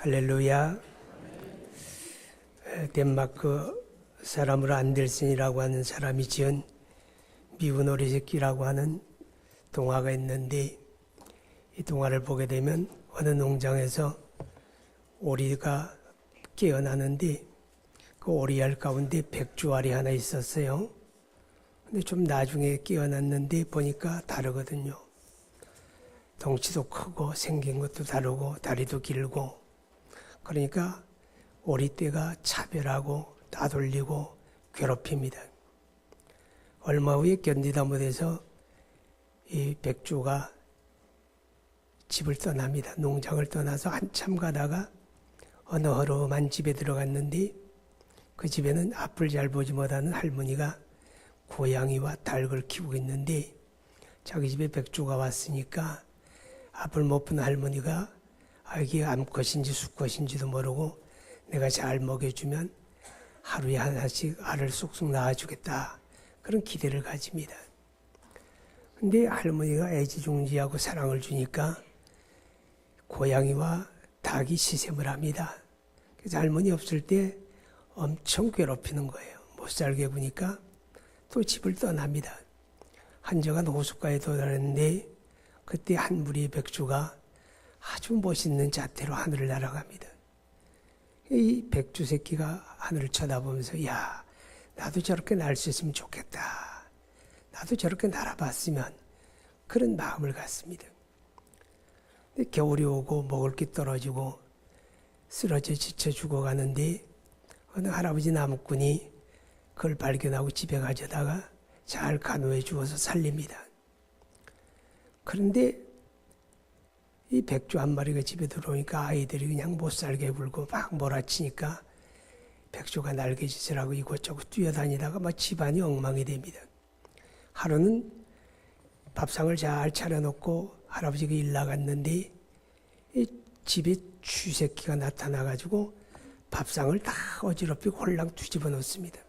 할렐루야. 덴마크 사람으로 안델슨이라고 하는 사람이 지은 미운 오리새끼라고 하는 동화가 있는데, 이 동화를 보게 되면 어느 농장에서 오리가 깨어나는데 그 오리알 가운데 백조알이 하나 있었어요. 근데 좀 나중에 깨어났는데 보니까 다르거든요. 덩치도 크고 생긴 것도 다르고 다리도 길고, 그러니까 오리떼가 차별하고 따돌리고 괴롭힙니다. 얼마 후에 견디다 못해서 이 백조가 집을 떠납니다. 농장을 떠나서 한참 가다가 어느 허름한 집에 들어갔는데, 그 집에는 앞을 잘 보지 못하는 할머니가 고양이와 닭을 키우고 있는데, 자기 집에 백조가 왔으니까 앞을 못 본 할머니가 이게 암컷인지 수컷인지도 모르고 내가 잘 먹여주면 하루에 하나씩 알을 쏙쏙 낳아주겠다, 그런 기대를 가집니다. 근데 할머니가 애지중지하고 사랑을 주니까 고양이와 닭이 시샘을 합니다. 그래서 할머니 없을 때 엄청 괴롭히는 거예요. 못 살게 구니까 또 집을 떠납니다. 한적한 호숫가에 도달했는데 그때 한 무리의 백조가 아주 멋있는 자태로 하늘을 날아갑니다. 이 백조 새끼가 하늘을 쳐다보면서, 야, 나도 저렇게 날 수 있으면 좋겠다, 나도 저렇게 날아봤으면, 그런 마음을 갖습니다. 근데 겨울이 오고 먹을 게 떨어지고 쓰러져 지쳐 죽어가는데 어느 할아버지 나무꾼이 그걸 발견하고 집에 가져다가 잘 간호해 주어서 살립니다. 그런데 이 백조 한 마리가 집에 들어오니까 아이들이 그냥 못 살게 굴고 막 몰아치니까 백조가 날개짓을 하고 이곳저곳 뛰어다니다가 막 집안이 엉망이 됩니다. 하루는 밥상을 잘 차려놓고 할아버지가 일 나갔는데 이 집에 쥐새끼가 나타나가지고 밥상을 다 어지럽히고 홀랑 뒤집어 놓습니다.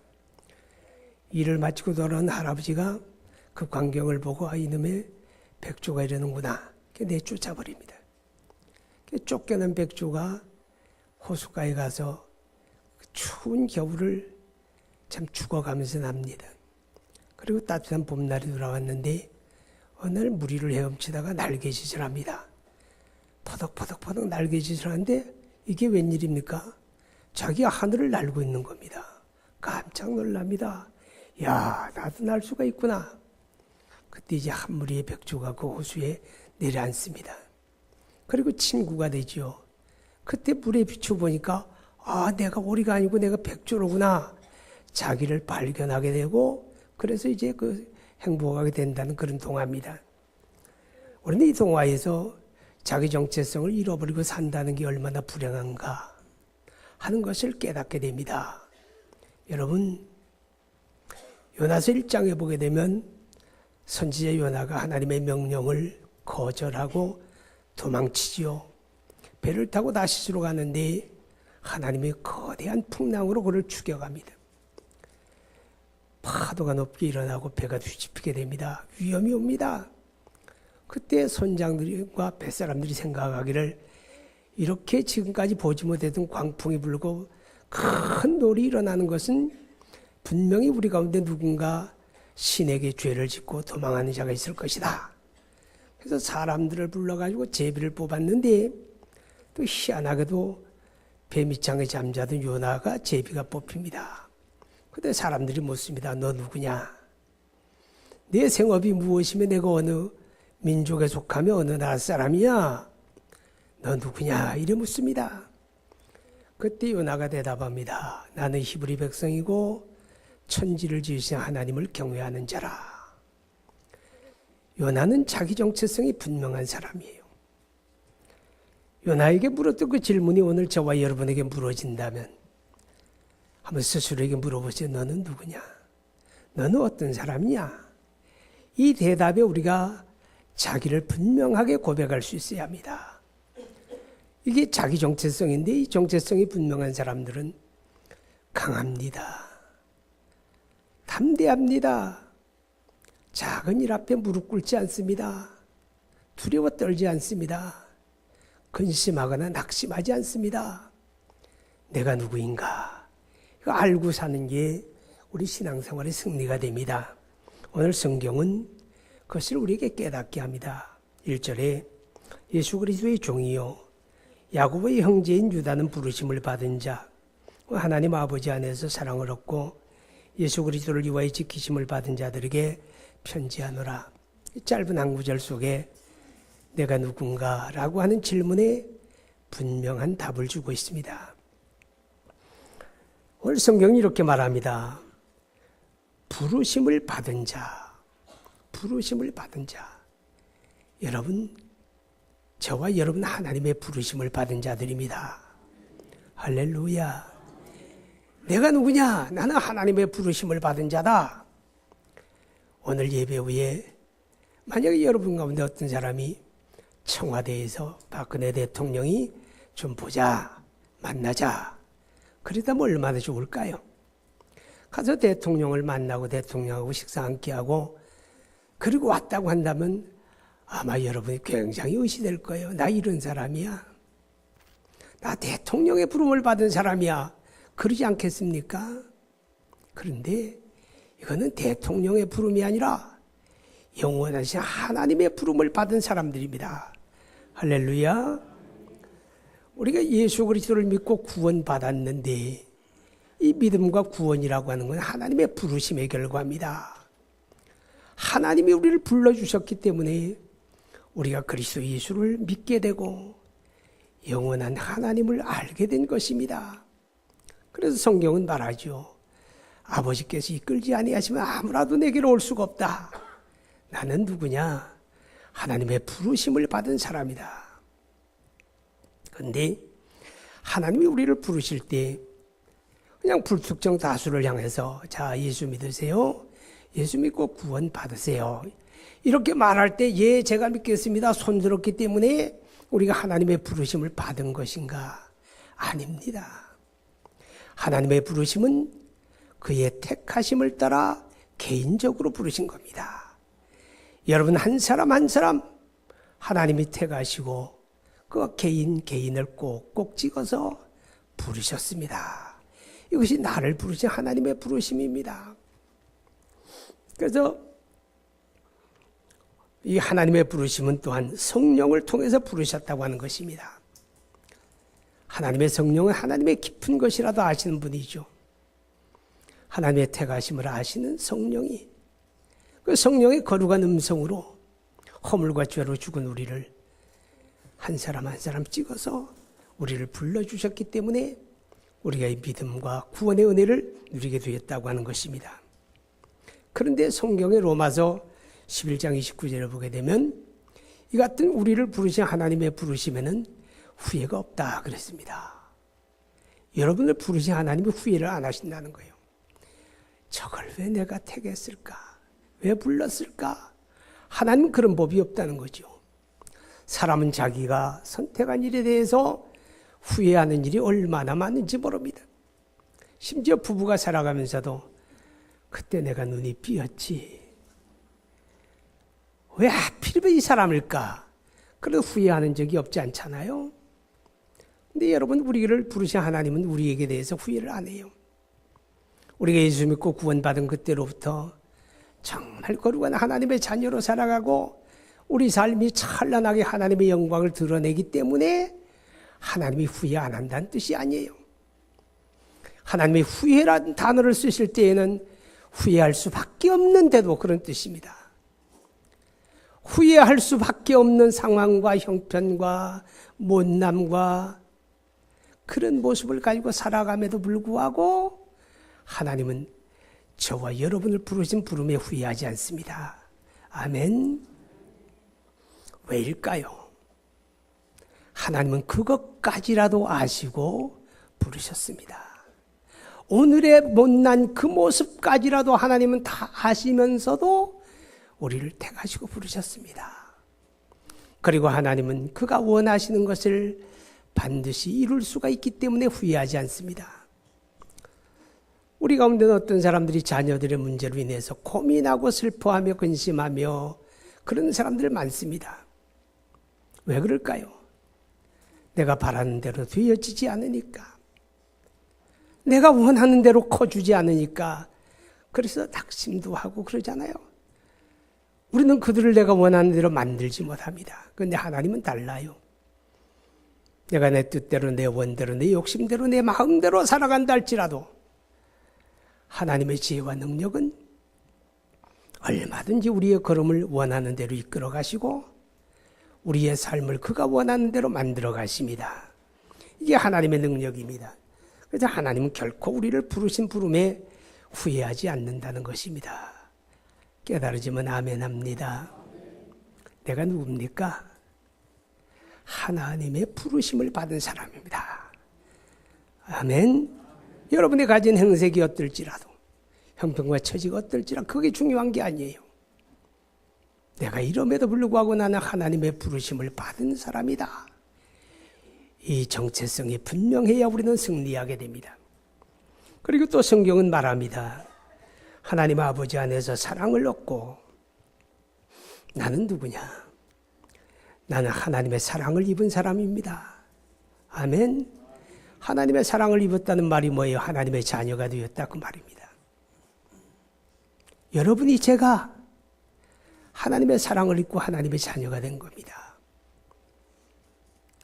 일을 마치고 돌아온 할아버지가 그 광경을 보고 이놈의 백조가 이러는구나, 내쫓아버립니다. 쫓겨난 백조가 호숫가에 가서 추운 겨울을 참 죽어가면서 납니다. 그리고 따뜻한 봄날이 돌아왔는데 어느 날 무리를 헤엄치다가 날개짓을 합니다. 퍼덕퍼덕 날개짓을 하는데 이게 웬일입니까? 자기가 하늘을 날고 있는 겁니다. 깜짝 놀랍니다. 야, 나도 날 수가 있구나. 그때 이제 한 무리의 백조가 그 호수에 내려앉습니다. 그리고 친구가 되죠. 그때 물에 비춰보니까 내가 오리가 아니고 내가 백조로구나. 자기를 발견하게 되고, 그래서 이제 그 행복하게 된다는 그런 동화입니다. 그런데 이 동화에서 자기 정체성을 잃어버리고 산다는 게 얼마나 불행한가 하는 것을 깨닫게 됩니다. 여러분, 요나서 1장에 보게 되면 선지자 요나가 하나님의 명령을 거절하고 도망치지요. 배를 타고 다시스로 가는데 하나님의 거대한 풍랑으로 그를 죽여갑니다. 파도가 높게 일어나고 배가 뒤집히게 됩니다. 위험이 옵니다. 그때 선장들과 뱃사람들이 생각하기를, 이렇게 지금까지 보지 못했던 광풍이 불고 큰 놀이 일어나는 것은 분명히 우리 가운데 누군가 신에게 죄를 짓고 도망하는 자가 있을 것이다. 그래서 사람들을 불러가지고 제비를 뽑았는데, 또 희한하게도 배 밑창에 잠자던 요나가 제비가 뽑힙니다. 그때 사람들이 묻습니다. 너 누구냐? 내 생업이 무엇이며 내가 어느 민족에 속하며 어느 나라 사람이야? 너 누구냐? 이래 묻습니다. 그때 요나가 대답합니다. 나는 히브리 백성이고 천지를 지으신 하나님을 경외하는 자라. 요나는 자기 정체성이 분명한 사람이에요. 요나에게 물었던 그 질문이 오늘 저와 여러분에게 물어진다면 한번 스스로에게 물어보세요. 너는 누구냐? 너는 어떤 사람이냐? 이 대답에 우리가 자기를 분명하게 고백할 수 있어야 합니다. 이게 자기 정체성인데, 이 정체성이 분명한 사람들은 강합니다. 담대합니다. 작은 일 앞에 무릎 꿇지 않습니다. 두려워 떨지 않습니다. 근심하거나 낙심하지 않습니다. 내가 누구인가? 이거 알고 사는 게 우리 신앙생활의 승리가 됩니다. 오늘 성경은 그것을 우리에게 깨닫게 합니다. 1절에 예수 그리스도의 종이요 야고보의 형제인 유다는 부르심을 받은 자, 하나님 아버지 안에서 사랑을 얻고 예수 그리스도를 위하여 지키심을 받은 자들에게 편지하노라. 짧은 한 구절 속에 내가 누군가? 라고 하는 질문에 분명한 답을 주고 있습니다. 오늘 성경이 이렇게 말합니다. 부르심을 받은 자, 부르심을 받은 자. 여러분, 저와 여러분 하나님의 부르심을 받은 자들입니다. 할렐루야. 내가 누구냐? 나는 하나님의 부르심을 받은 자다. 오늘 예배 후에 만약에 여러분 가운데 어떤 사람이 청와대에서 박근혜 대통령이 좀 보자, 만나자. 그러다면 얼마나 좋을까요? 가서 대통령을 만나고 대통령하고 식사 함께 하고 그리고 왔다고 한다면 아마 여러분이 굉장히 의시될 거예요. 나 이런 사람이야. 나 대통령의 부름을 받은 사람이야. 그러지 않겠습니까? 그런데 이거는 대통령의 부름이 아니라 영원하신 하나님의 부름을 받은 사람들입니다. 할렐루야. 우리가 예수 그리스도를 믿고 구원받았는데 이 믿음과 구원이라고 하는 건 하나님의 부르심의 결과입니다. 하나님이 우리를 불러주셨기 때문에 우리가 그리스도 예수를 믿게 되고 영원한 하나님을 알게 된 것입니다. 그래서 성경은 말하죠. 아버지께서 이끌지 아니하시면 아무라도 내게로 올 수가 없다. 나는 누구냐? 하나님의 부르심을 받은 사람이다. 그런데 하나님이 우리를 부르실 때 그냥 불특정 다수를 향해서 자, 예수 믿으세요. 예수 믿고 구원 받으세요. 이렇게 말할 때 예, 제가 믿겠습니다. 손들었기 때문에 우리가 하나님의 부르심을 받은 것인가? 아닙니다. 하나님의 부르심은 그의 택하심을 따라 개인적으로 부르신 겁니다. 여러분 한 사람 한 사람 하나님이 택하시고 그 개인을 꼭꼭 찍어서 부르셨습니다. 이것이 나를 부르신 하나님의 부르심입니다. 그래서 이 하나님의 부르심은 또한 성령을 통해서 부르셨다고 하는 것입니다. 하나님의 성령은 하나님의 깊은 것이라도 아시는 분이죠. 하나님의 택하심을 아시는 성령이 그 성령의 거룩한 음성으로 허물과 죄로 죽은 우리를 한 사람 한 사람 찍어서 우리를 불러주셨기 때문에 우리가 이 믿음과 구원의 은혜를 누리게 되었다고 하는 것입니다. 그런데 성경의 로마서 11장 29절을 보게 되면 이 같은 우리를 부르신 하나님의 부르심에는 후회가 없다 그랬습니다. 여러분을 부르신 하나님이 후회를 안 하신다는 거예요. 저걸 왜 내가 택했을까? 왜 불렀을까? 하나님은 그런 법이 없다는 거죠. 사람은 자기가 선택한 일에 대해서 후회하는 일이 얼마나 많은지 모릅니다. 심지어 부부가 살아가면서도 그때 내가 눈이 삐었지. 왜 하필이면 이 사람일까? 그래도 후회하는 적이 없지 않잖아요. 근데 여러분 우리를 부르신 하나님은 우리에게 대해서 후회를 안 해요. 우리가 예수 믿고 구원받은 그때로부터 정말 거룩한 하나님의 자녀로 살아가고 우리 삶이 찬란하게 하나님의 영광을 드러내기 때문에 하나님이 후회 안 한다는 뜻이 아니에요. 하나님이 후회라는 단어를 쓰실 때에는 후회할 수밖에 없는데도 그런 뜻입니다. 후회할 수밖에 없는 상황과 형편과 못남과 그런 모습을 가지고 살아감에도 불구하고 하나님은 저와 여러분을 부르신 부름에 후회하지 않습니다. 아멘. 왜일까요? 하나님은 그것까지라도 아시고 부르셨습니다. 오늘의 못난 그 모습까지라도 하나님은 다 아시면서도 우리를 택하시고 부르셨습니다. 그리고 하나님은 그가 원하시는 것을 반드시 이룰 수가 있기 때문에 후회하지 않습니다. 우리 가운데는 어떤 사람들이 자녀들의 문제로 인해서 고민하고 슬퍼하며 근심하며 그런 사람들 많습니다. 왜 그럴까요? 내가 바라는 대로 되어지지 않으니까, 내가 원하는 대로 커주지 않으니까 그래서 낙심도 하고 그러잖아요. 우리는 그들을 내가 원하는 대로 만들지 못합니다. 그런데 하나님은 달라요. 내가 내 뜻대로, 내 원대로, 내 욕심대로, 내 마음대로 살아간다 할지라도 하나님의 지혜와 능력은 얼마든지 우리의 걸음을 원하는 대로 이끌어 가시고 우리의 삶을 그가 원하는 대로 만들어 가십니다. 이게 하나님의 능력입니다. 그래서 하나님은 결코 우리를 부르신 부름에 후회하지 않는다는 것입니다. 깨달으시면 아멘합니다. 내가 누굽니까? 하나님의 부르심을 받은 사람입니다. 아멘. 여러분이 가진 행색이 어떨지라도, 형편과 처지가 어떨지라도 그게 중요한 게 아니에요. 내가 이름에도 불구하고 나는 하나님의 부르심을 받은 사람이다. 이 정체성이 분명해야 우리는 승리하게 됩니다. 그리고 또 성경은 말합니다. 하나님 아버지 안에서 사랑을 얻고, 나는 누구냐? 나는 하나님의 사랑을 입은 사람입니다. 아멘. 하나님의 사랑을 입었다는 말이 뭐예요? 하나님의 자녀가 되었다 그 말입니다. 여러분이 제가 하나님의 사랑을 입고 하나님의 자녀가 된 겁니다.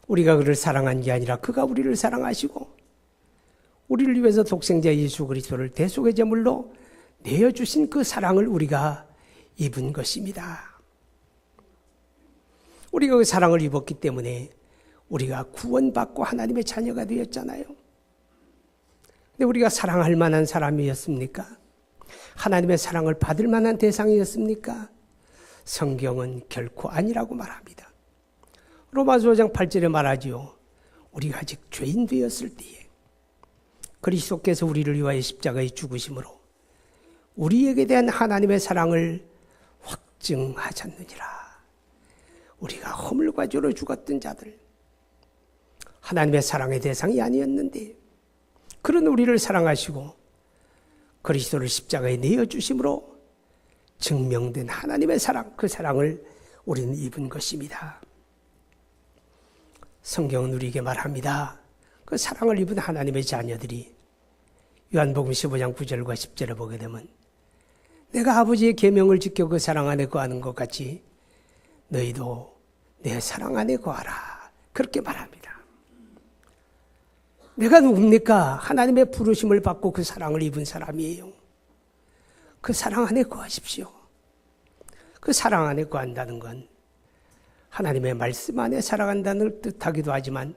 우리가 그를 사랑한 게 아니라 그가 우리를 사랑하시고 우리를 위해서 독생자 예수 그리스도를 대속의 제물로 내어주신 그 사랑을 우리가 입은 것입니다. 우리가 그 사랑을 입었기 때문에 우리가 구원받고 하나님의 자녀가 되었잖아요. 근데 우리가 사랑할 만한 사람이었습니까? 하나님의 사랑을 받을 만한 대상이었습니까? 성경은 결코 아니라고 말합니다. 로마서 5장 8절에 말하지요. 우리가 아직 죄인 되었을 때에 그리스도께서 우리를 위하여 십자가에 죽으심으로 우리에게 대한 하나님의 사랑을 확증하셨느니라. 우리가 허물과 죄로 죽었던 자들, 하나님의 사랑의 대상이 아니었는데 그런 우리를 사랑하시고 그리스도를 십자가에 내어주심으로 증명된 하나님의 사랑, 그 사랑을 우리는 입은 것입니다. 성경은 우리에게 말합니다. 그 사랑을 입은 하나님의 자녀들이 요한복음 15장 9절과 10절에 보게 되면 내가 아버지의 계명을 지켜 그 사랑 안에 거하는 것 같이 너희도 내 사랑 안에 거하라. 그렇게 말합니다. 내가 누굽니까? 하나님의 부르심을 받고 그 사랑을 입은 사람이에요. 그 사랑 안에 거하십시오. 그 사랑 안에 거한다는 건 하나님의 말씀 안에 살아간다는 뜻하기도 하지만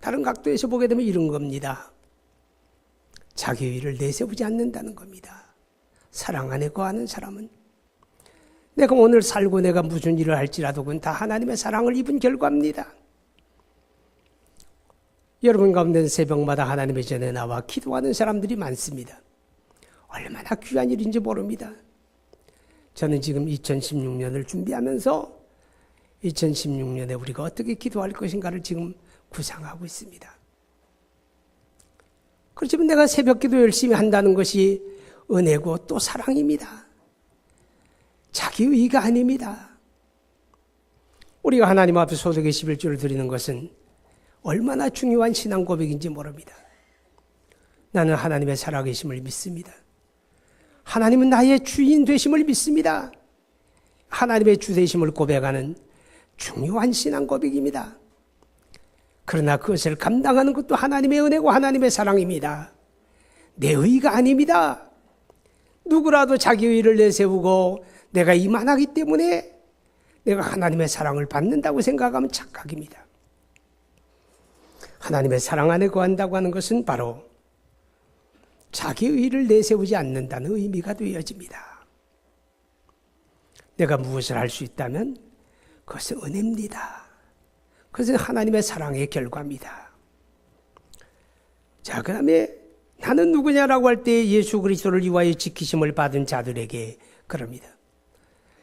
다른 각도에서 보게 되면 이런 겁니다. 자기 의를 내세우지 않는다는 겁니다. 사랑 안에 거하는 사람은 내가 오늘 살고 내가 무슨 일을 할지라도 그건 다 하나님의 사랑을 입은 결과입니다. 여러분 가운데는 새벽마다 하나님의 전에 나와 기도하는 사람들이 많습니다. 얼마나 귀한 일인지 모릅니다. 저는 지금 2016년을 준비하면서 2016년에 우리가 어떻게 기도할 것인가를 지금 구상하고 있습니다. 그렇지만 내가 새벽 기도 열심히 한다는 것이 은혜고 또 사랑입니다. 자기의가 아닙니다. 우리가 하나님 앞에 소득의 11조를 드리는 것은 얼마나 중요한 신앙 고백인지 모릅니다. 나는 하나님의 살아계심을 믿습니다. 하나님은 나의 주인 되심을 믿습니다. 하나님의 주 되심을 고백하는 중요한 신앙 고백입니다. 그러나 그것을 감당하는 것도 하나님의 은혜고 하나님의 사랑입니다. 내 의가 아닙니다. 누구라도 자기 의를 내세우고 내가 이만하기 때문에 내가 하나님의 사랑을 받는다고 생각하면 착각입니다. 하나님의 사랑 안에 거한다고 하는 것은 바로 자기 의를 내세우지 않는다는 의미가 되어집니다. 내가 무엇을 할 수 있다면 그것은 은혜입니다. 그것은 하나님의 사랑의 결과입니다. 자, 그 다음에 나는 누구냐라고 할 때 예수 그리스도를 위하여 지키심을 받은 자들에게 그럽니다.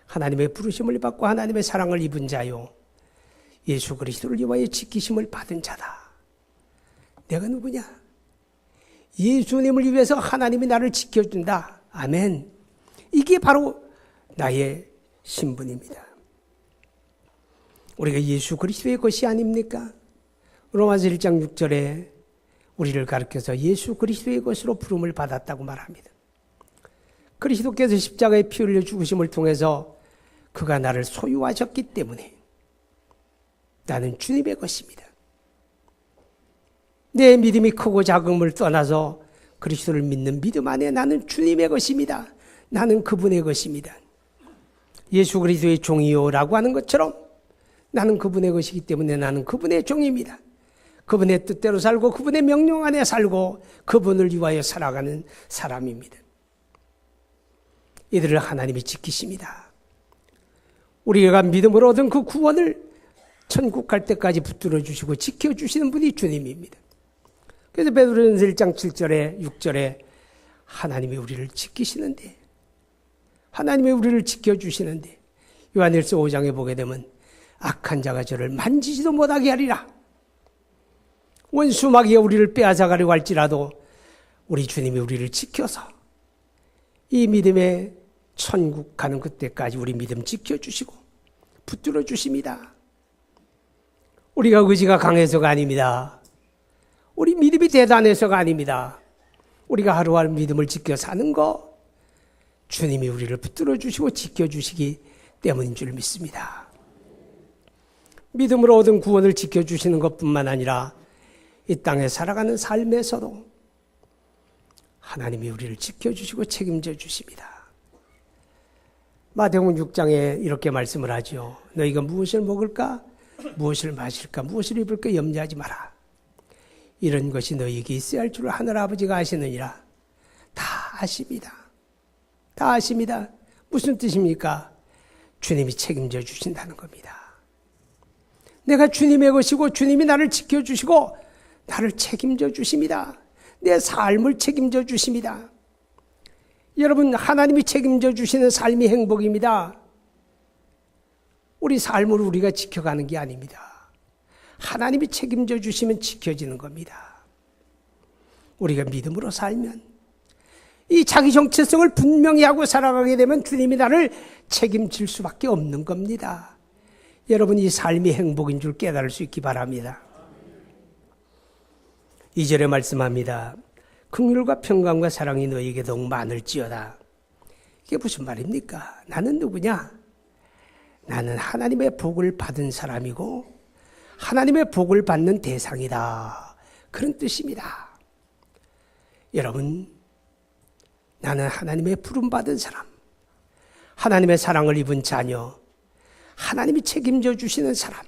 하나님의 부르심을 받고 하나님의 사랑을 입은 자요, 예수 그리스도를 위하여 지키심을 받은 자다. 내가 누구냐? 예수님을 위해서 하나님이 나를 지켜준다. 아멘. 이게 바로 나의 신분입니다. 우리가 예수 그리스도의 것이 아닙니까? 로마서 1장 6절에 우리를 가르쳐서 예수 그리스도의 것으로 부름을 받았다고 말합니다. 그리스도께서 십자가에 피 흘려 죽으심을 통해서 그가 나를 소유하셨기 때문에 나는 주님의 것입니다. 내 믿음이 크고 작음을 떠나서 그리스도를 믿는 믿음 안에 나는 주님의 것입니다. 나는 그분의 것입니다. 예수 그리스도의 종이요라고 하는 것처럼 나는 그분의 것이기 때문에 나는 그분의 종입니다. 그분의 뜻대로 살고 그분의 명령 안에 살고 그분을 위하여 살아가는 사람입니다. 이들을 하나님이 지키십니다. 우리가 믿음으로 얻은 그 구원을 천국 갈 때까지 붙들어 주시고 지켜주시는 분이 주님입니다. 그래서 베드로전서 1장 7절에 6절에 하나님이 우리를 지키시는데, 하나님이 우리를 지켜주시는데, 요한일서 5장에 보게 되면 악한 자가 저를 만지지도 못하게 하리라. 원수마귀가 우리를 빼앗아가려고 할지라도 우리 주님이 우리를 지켜서 이 믿음의 천국 가는 그때까지 우리 믿음 지켜주시고 붙들어 주십니다. 우리가 의지가 강해서가 아닙니다. 우리 믿음이 대단해서가 아닙니다. 우리가 하루하루 믿음을 지켜 사는 거 주님이 우리를 붙들어 주시고 지켜주시기 때문인 줄 믿습니다. 믿음으로 얻은 구원을 지켜주시는 것뿐만 아니라 이 땅에 살아가는 삶에서도 하나님이 우리를 지켜주시고 책임져 주십니다. 마태복음 6장에 이렇게 말씀을 하죠. 너희가 무엇을 먹을까? 무엇을 마실까? 무엇을 입을까? 염려하지 마라. 이런 것이 너희에게 있어야 할 줄 하늘 아버지가 아시느니라. 다 아십니다. 다 아십니다. 무슨 뜻입니까? 주님이 책임져 주신다는 겁니다. 내가 주님의 것이고 주님이 나를 지켜주시고 나를 책임져 주십니다. 내 삶을 책임져 주십니다. 여러분, 하나님이 책임져 주시는 삶이 행복입니다. 우리 삶을 우리가 지켜가는 게 아닙니다. 하나님이 책임져 주시면 지켜지는 겁니다. 우리가 믿음으로 살면, 이 자기 정체성을 분명히 하고 살아가게 되면 주님이 나를 책임질 수밖에 없는 겁니다. 여러분, 이 삶이 행복인 줄 깨달을 수 있기 바랍니다. 2절에 말씀합니다. 긍휼과 평강과 사랑이 너희에게 더욱 많을지어다. 이게 무슨 말입니까? 나는 누구냐? 나는 하나님의 복을 받은 사람이고 하나님의 복을 받는 대상이다. 그런 뜻입니다. 여러분, 나는 하나님의 부름받은 사람, 하나님의 사랑을 입은 자녀, 하나님이 책임져 주시는 사람,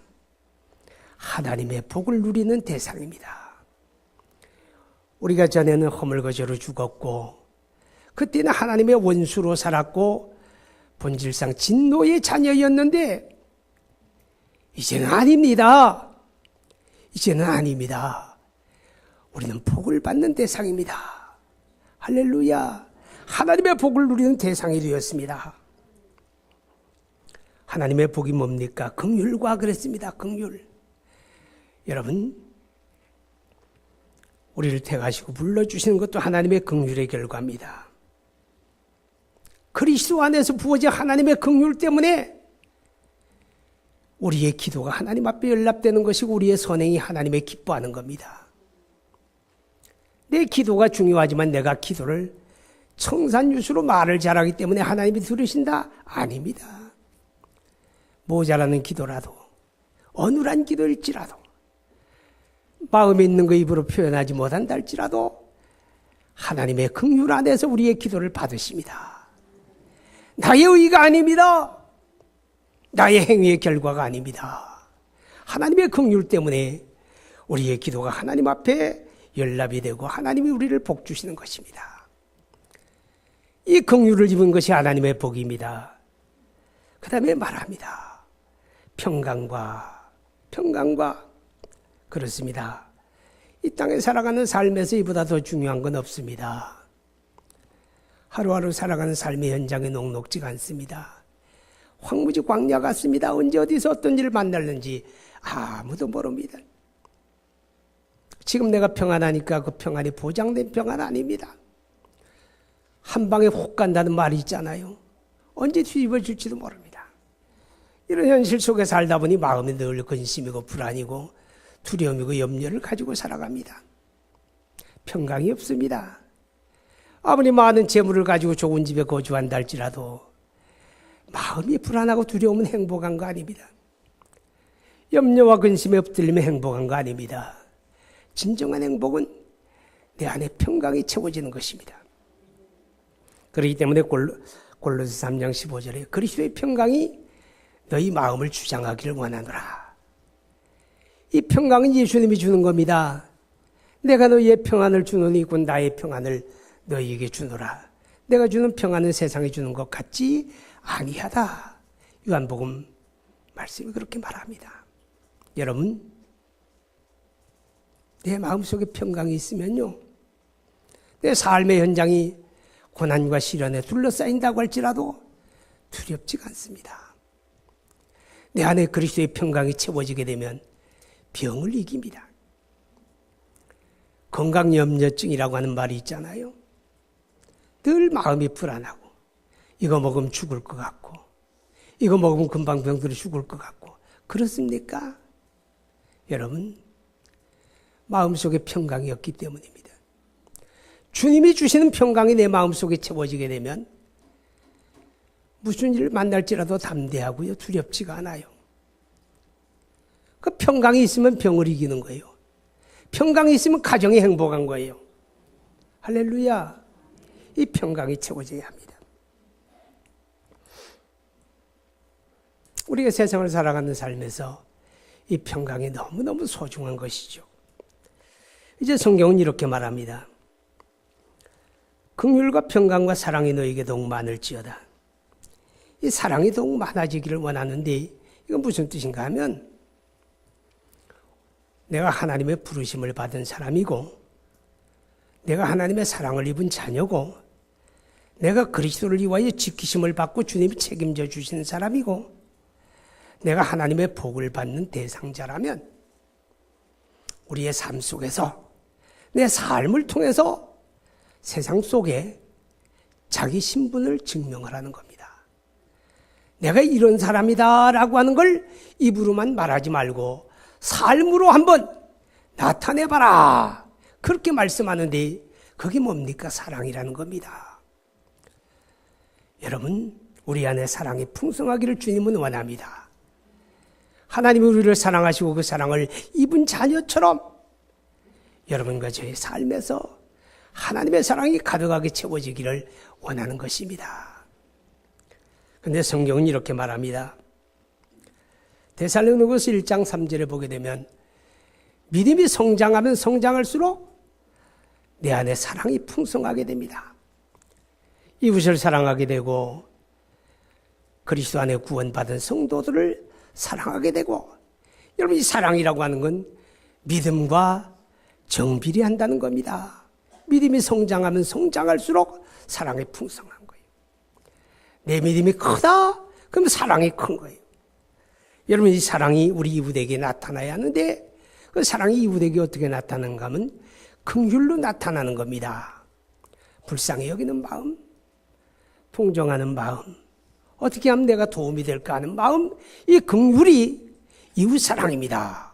하나님의 복을 누리는 대상입니다. 우리가 전에는 허물거저로 죽었고 그때는 하나님의 원수로 살았고 본질상 진노의 자녀였는데 이제는 아닙니다. 이제는 아닙니다. 우리는 복을 받는 대상입니다. 할렐루야. 하나님의 복을 누리는 대상이 되었습니다. 하나님의 복이 뭡니까? 긍휼과 그랬습니다. 긍휼. 여러분, 우리를 택하시고 불러주시는 것도 하나님의 긍휼의 결과입니다. 그리스도 안에서 부어진 하나님의 긍휼 때문에 우리의 기도가 하나님 앞에 연락되는 것이고 우리의 선행이 하나님의 기뻐하는 겁니다. 내 기도가 중요하지만 내가 기도를 청산유수로 말을 잘하기 때문에 하나님이 들으신다? 아닙니다. 모자라는 기도라도 어눌한 기도일지라도 마음에 있는 거 입으로 표현하지 못한다 할지라도 하나님의 긍휼 안에서 우리의 기도를 받으십니다. 나의 의가 아닙니다. 나의 행위의 결과가 아닙니다. 하나님의 긍휼 때문에 우리의 기도가 하나님 앞에 연락이 되고 하나님이 우리를 복 주시는 것입니다. 이 긍휼을 입은 것이 하나님의 복입니다. 그 다음에 말합니다. 평강과 그렇습니다. 이 땅에 살아가는 삶에서 이보다 더 중요한 건 없습니다. 하루하루 살아가는 삶의 현장에 녹록지가 않습니다. 황무지 광야 같습니다. 언제 어디서 어떤 일을 만날는지 아무도 모릅니다. 지금 내가 평안하니까 그 평안이 보장된 평안 아닙니다. 한 방에 훅 간다는 말이 있잖아요. 언제 뒤집어질지도 모릅니다. 이런 현실 속에 살다 보니 마음이 늘 근심이고 불안이고 두려움이고 염려를 가지고 살아갑니다. 평강이 없습니다. 아무리 많은 재물을 가지고 좋은 집에 거주한다 할지라도 마음이 불안하고 두려우면 행복한 거 아닙니다. 염려와 근심에 엎드리면 행복한 거 아닙니다. 진정한 행복은 내 안에 평강이 채워지는 것입니다. 그렇기 때문에 골로새 3장 15절에 그리스도의 평강이 너희 마음을 주장하기를 원하노라. 이 평강은 예수님이 주는 겁니다. 내가 너희의 평안을 주노니 곧 나의 평안을 너희에게 주노라. 내가 주는 평안은 세상이 주는 것 같지 아니하다. 요한복음 말씀이 그렇게 말합니다. 여러분, 내 마음속에 평강이 있으면요, 내 삶의 현장이 고난과 시련에 둘러싸인다고 할지라도 두렵지가 않습니다. 내 안에 그리스도의 평강이 채워지게 되면 병을 이깁니다. 건강염려증이라고 하는 말이 있잖아요. 늘 마음이 불안하고 이거 먹으면 죽을 것 같고 이거 먹으면 금방 병들어 죽을 것 같고 그렇습니까? 여러분, 마음속에 평강이 없기 때문입니다. 주님이 주시는 평강이 내 마음속에 채워지게 되면 무슨 일을 만날지라도 담대하고요, 두렵지가 않아요. 그 평강이 있으면 병을 이기는 거예요. 평강이 있으면 가정이 행복한 거예요. 할렐루야. 이 평강이 채워져야 합니다. 우리가 세상을 살아가는 삶에서 이 평강이 너무너무 소중한 것이죠. 이제 성경은 이렇게 말합니다. 긍휼과 평강과 사랑이 너에게 더욱 많을지어다. 이 사랑이 더욱 많아지기를 원하는데 이건 무슨 뜻인가 하면 내가 하나님의 부르심을 받은 사람이고 내가 하나님의 사랑을 입은 자녀고 내가 그리스도를 위하여 지키심을 받고 주님이 책임져 주시는 사람이고 내가 하나님의 복을 받는 대상자라면 우리의 삶 속에서 내 삶을 통해서 세상 속에 자기 신분을 증명하라는 겁니다. 내가 이런 사람이다라고 하는 걸 입으로만 말하지 말고 삶으로 한번 나타내봐라. 그렇게 말씀하는데 그게 뭡니까? 사랑이라는 겁니다. 여러분, 우리 안에 사랑이 풍성하기를 주님은 원합니다. 하나님이 우리를 사랑하시고 그 사랑을 입은 자녀처럼 여러분과 저의 삶에서 하나님의 사랑이 가득하게 채워지기를 원하는 것입니다. 그런데 성경은 이렇게 말합니다. 데살로니가서 1장 3절에 보게 되면 믿음이 성장하면 성장할수록 내 안에 사랑이 풍성하게 됩니다. 이웃을 사랑하게 되고 그리스도 안에 구원받은 성도들을 사랑하게 되고 여러분 이 사랑이라고 하는 건 믿음과 정비례한다는 겁니다. 믿음이 성장하면 성장할수록 사랑이 풍성한 거예요. 내 믿음이 크다? 그럼 사랑이 큰 거예요. 여러분 이 사랑이 우리 이웃에게 나타나야 하는데 그 사랑이 이웃에게 어떻게 나타나는가 하면 긍휼로 나타나는 겁니다. 불쌍히 여기는 마음, 동정하는 마음, 어떻게 하면 내가 도움이 될까 하는 마음, 이 긍휼이 이웃 사랑입니다.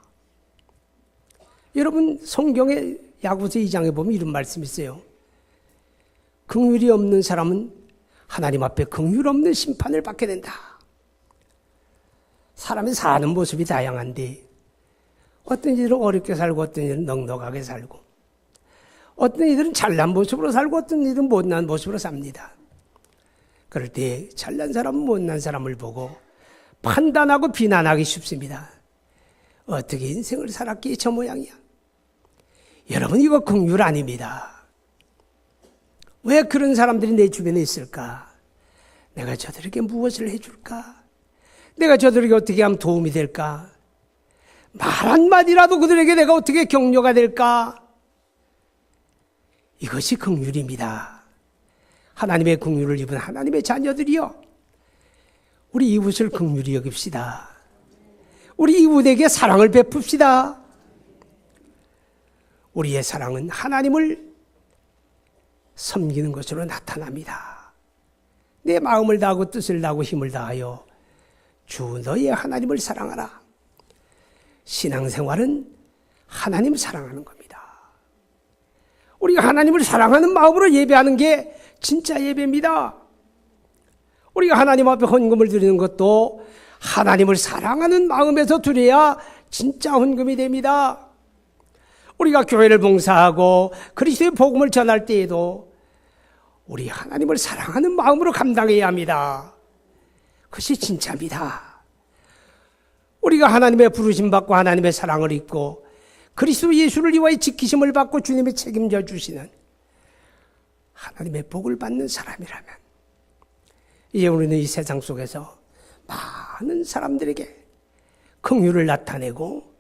여러분 성경의 야고보서 2장에 보면 이런 말씀이 있어요. 긍휼이 없는 사람은 하나님 앞에 긍휼 없는 심판을 받게 된다. 사람이 사는 모습이 다양한데 어떤 이들은 어렵게 살고 어떤 이들은 넉넉하게 살고 어떤 이들은 잘난 모습으로 살고 어떤 이들은 못난 모습으로 삽니다. 그럴 때 잘난 사람은 못난 사람을 보고 판단하고 비난하기 쉽습니다. 어떻게 인생을 살았기에 저 모양이야. 여러분 이거 긍휼 아닙니다. 왜 그런 사람들이 내 주변에 있을까? 내가 저들에게 무엇을 해줄까? 내가 저들에게 어떻게 하면 도움이 될까? 말 한마디라도 그들에게 내가 어떻게 격려가 될까? 이것이 긍휼입니다. 하나님의 긍휼을 입은 하나님의 자녀들이요. 우리 이웃을 긍휼히 여깁시다. 우리 이웃에게 사랑을 베풉시다. 우리의 사랑은 하나님을 섬기는 것으로 나타납니다. 내 마음을 다하고 뜻을 다하고 힘을 다하여 주 너의 하나님을 사랑하라. 신앙생활은 하나님을 사랑하는 겁니다. 우리가 하나님을 사랑하는 마음으로 예배하는 게 진짜 예배입니다. 우리가 하나님 앞에 헌금을 드리는 것도 하나님을 사랑하는 마음에서 드려야 진짜 헌금이 됩니다. 우리가 교회를 봉사하고 그리스도의 복음을 전할 때에도 우리 하나님을 사랑하는 마음으로 감당해야 합니다. 그것이 진짜입니다. 우리가 하나님의 부르심 받고 하나님의 사랑을 입고 그리스도 예수를 위하여 지키심을 받고 주님이 책임져 주시는 하나님의 복을 받는 사람이라면 이제 우리는 이 세상 속에서 많은 사람들에게 긍휼을 나타내고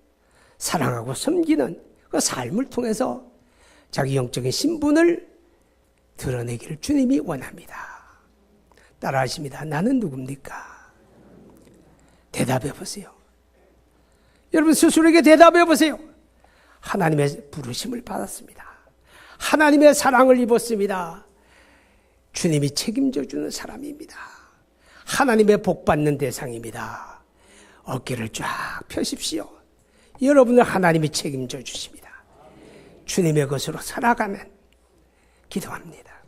사랑하고 섬기는 그 삶을 통해서 자기 영적인 신분을 드러내기를 주님이 원합니다. 따라하십니다. 나는 누굽니까? 대답해 보세요. 여러분 스스로에게 대답해 보세요. 하나님의 부르심을 받았습니다. 하나님의 사랑을 입었습니다. 주님이 책임져 주는 사람입니다. 하나님의 복 받는 대상입니다. 어깨를 쫙 펴십시오. 여러분을 하나님이 책임져 주십니다. 주님의 것으로 살아가면 기도합니다.